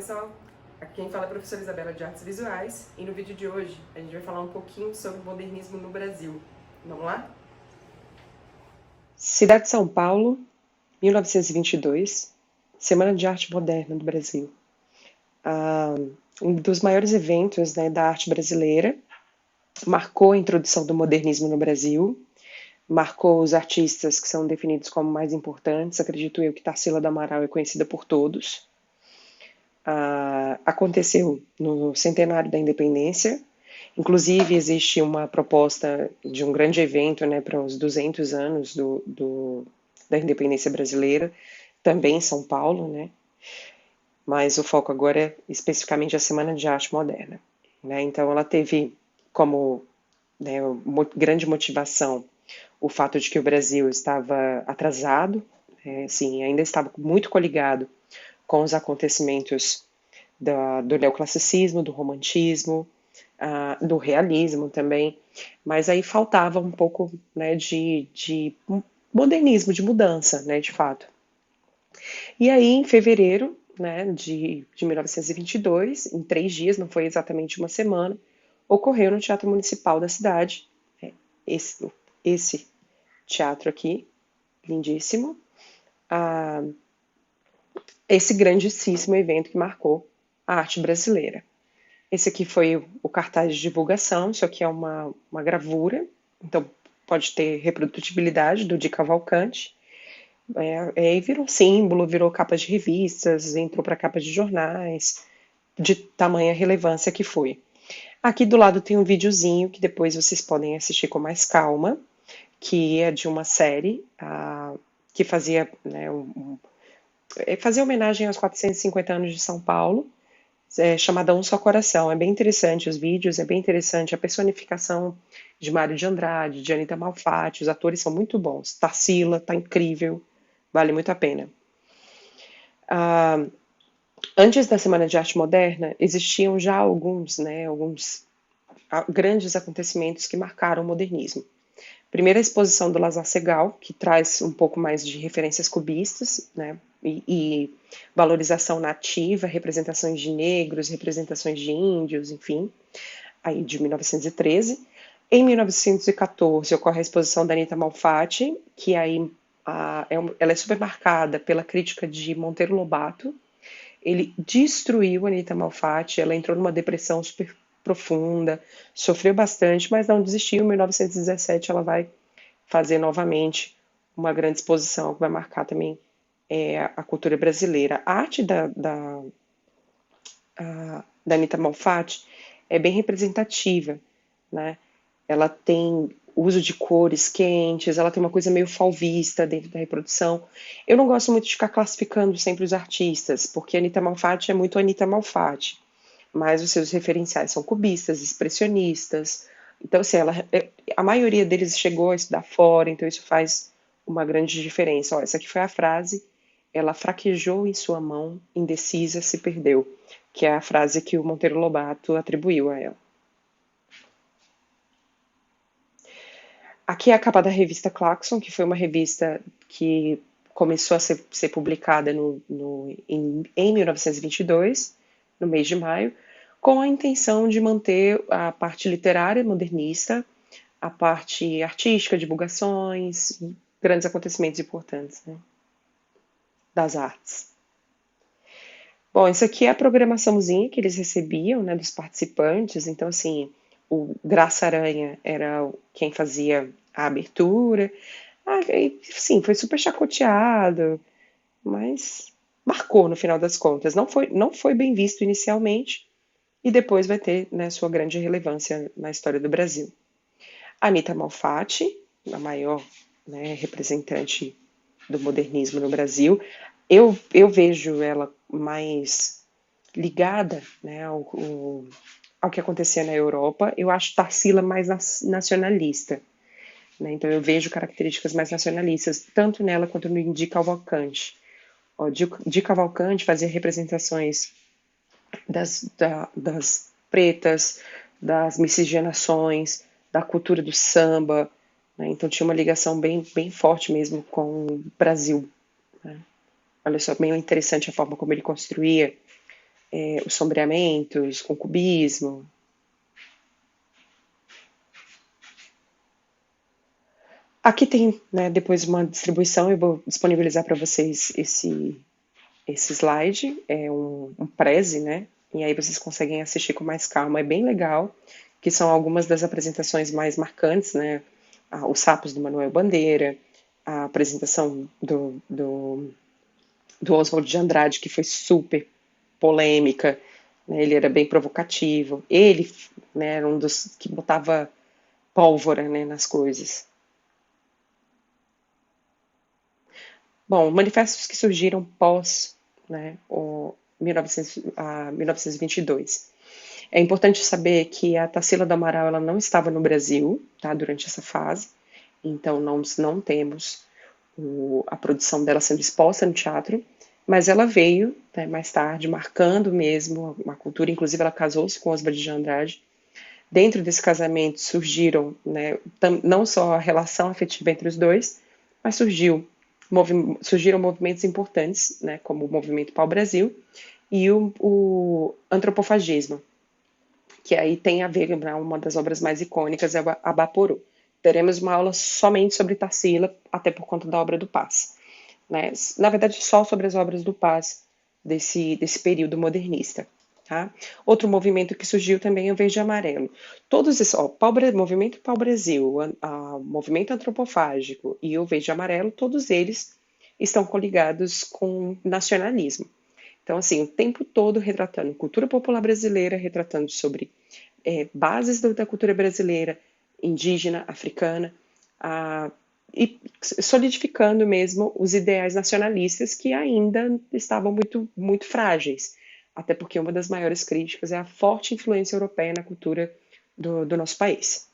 pessoal, aqui quem fala é a professora Isabela de Artes Visuais e no vídeo de hoje a gente vai falar um pouquinho sobre o modernismo no Brasil. Vamos lá? Cidade de São Paulo, 1922, Semana de Arte Moderna do Brasil. Um dos maiores eventos, né, da arte brasileira, marcou a introdução do modernismo no Brasil, marcou os artistas que são definidos como mais importantes. Acredito eu que Tarsila do Amaral é conhecida por todos. Aconteceu no centenário da independência. Inclusive, existe uma proposta de um grande evento, né, para os 200 anos da independência brasileira, também em São Paulo, né, mas o foco agora é especificamente a Semana de Arte Moderna. Né, então, ela teve como, né, grande motivação o fato de que o Brasil estava atrasado, sim, ainda estava muito coligado com os acontecimentos do neoclassicismo, do romantismo, do realismo também, mas aí faltava um pouco, né, de modernismo, de mudança, né, de fato. E aí, em fevereiro, né, de 1922, em 3 dias, não foi exatamente uma semana, ocorreu no Teatro Municipal da cidade, esse teatro aqui, lindíssimo, esse grandíssimo evento que marcou a arte brasileira. Esse aqui foi o cartaz de divulgação, isso aqui é uma gravura, então pode ter reprodutibilidade do Di Cavalcanti. E virou símbolo, virou capa de revistas, entrou para capa de jornais, de tamanha relevância que foi. Aqui do lado tem um videozinho que depois vocês podem assistir com mais calma, que é de uma série que fazia, né, fazia homenagem aos 450 anos de São Paulo, chamada Um Só Coração. É bem interessante os vídeos, é bem interessante a personificação de Mário de Andrade, de Anita Malfatti, os atores são muito bons. Tarsila tá incrível, vale muito a pena. Antes da Semana de Arte Moderna, existiam já alguns grandes acontecimentos que marcaram o modernismo. Primeira exposição do Lazar Segal, que traz um pouco mais de referências cubistas, né, e valorização nativa, representações de negros, representações de índios, enfim, aí de 1913. Em 1914 ocorre a exposição da Anita Malfatti, que aí ela é super marcada pela crítica de Monteiro Lobato. Ele destruiu a Anita Malfatti, ela entrou numa depressão super profunda, sofreu bastante, mas não desistiu. Em 1917 ela vai fazer novamente uma grande exposição que vai marcar também a cultura brasileira. A arte da Anita Malfatti é bem representativa, né? Ela tem uso de cores quentes, ela tem uma coisa meio fauvista dentro da reprodução. Eu não gosto muito de ficar classificando sempre os artistas, porque a Anita Malfatti é muito Anita Malfatti, mas os seus referenciais são cubistas, expressionistas. Então, assim, a maioria deles chegou a estudar fora, então isso faz uma grande diferença. Ó, essa aqui foi a frase: ela fraquejou em sua mão, indecisa, se perdeu, que é a frase que o Monteiro Lobato atribuiu a ela. Aqui é a capa da revista Claxon, que foi uma revista que começou a ser publicada em 1922, no mês de maio, com a intenção de manter a parte literária modernista, a parte artística, divulgações, grandes acontecimentos importantes, né, das artes. Bom, isso aqui é a programaçãozinha que eles recebiam, né, dos participantes. Então, assim, o Graça Aranha era quem fazia a abertura. Sim, foi super chacoteado, mas marcou no final das contas. Não foi bem visto inicialmente e depois vai ter, né, sua grande relevância na história do Brasil. Anita Malfatti, a maior, né, representante do modernismo no Brasil. Eu vejo ela mais ligada, né, ao que acontecia na Europa. Eu acho Tarsila mais nacionalista, né, então eu vejo características mais nacionalistas, tanto nela quanto no Di Cavalcanti. Di Cavalcanti fazia representações das pretas, das miscigenações, da cultura do samba, né, então tinha uma ligação bem, bem forte mesmo com o Brasil. Né. Olha só, bem interessante a forma como ele construía os sombreamentos, com cubismo. Aqui tem, né, depois uma distribuição, eu vou disponibilizar para vocês esse slide, é um preze, né? E aí vocês conseguem assistir com mais calma, é bem legal, que são algumas das apresentações mais marcantes, né? Os Sapos do Manuel Bandeira, a apresentação do Oswald de Andrade, que foi super polêmica, né? Ele era bem provocativo, ele, né, era um dos que botava pólvora, né, nas coisas. Bom, manifestos que surgiram pós, né, o 1922. É importante saber que a Tarsila do Amaral ela não estava no Brasil, tá, durante essa fase, então não temos a produção dela sendo exposta no teatro, mas ela veio, né, mais tarde, marcando mesmo uma cultura, inclusive ela casou-se com Oswald de Andrade. Dentro desse casamento surgiram, né, não só a relação afetiva entre os dois, mas surgiram movimentos importantes, né, como o movimento pau-brasil e o antropofagismo, que aí tem a ver com uma das obras mais icônicas, é a Abaporu. Teremos uma aula somente sobre Tarsila, até por conta da obra do Paz. Né? Na verdade, só sobre as obras do Paz desse período modernista. Tá? Outro movimento que surgiu também é o Verde e Amarelo. Todos esses, movimento Pau-Brasil, movimento antropofágico e o Verde e Amarelo, todos eles estão coligados com nacionalismo. Então, assim, o tempo todo retratando cultura popular brasileira, retratando sobre bases da cultura brasileira, indígena, africana, e solidificando mesmo os ideais nacionalistas que ainda estavam muito, muito frágeis. Até porque uma das maiores críticas é a forte influência europeia na cultura do nosso país.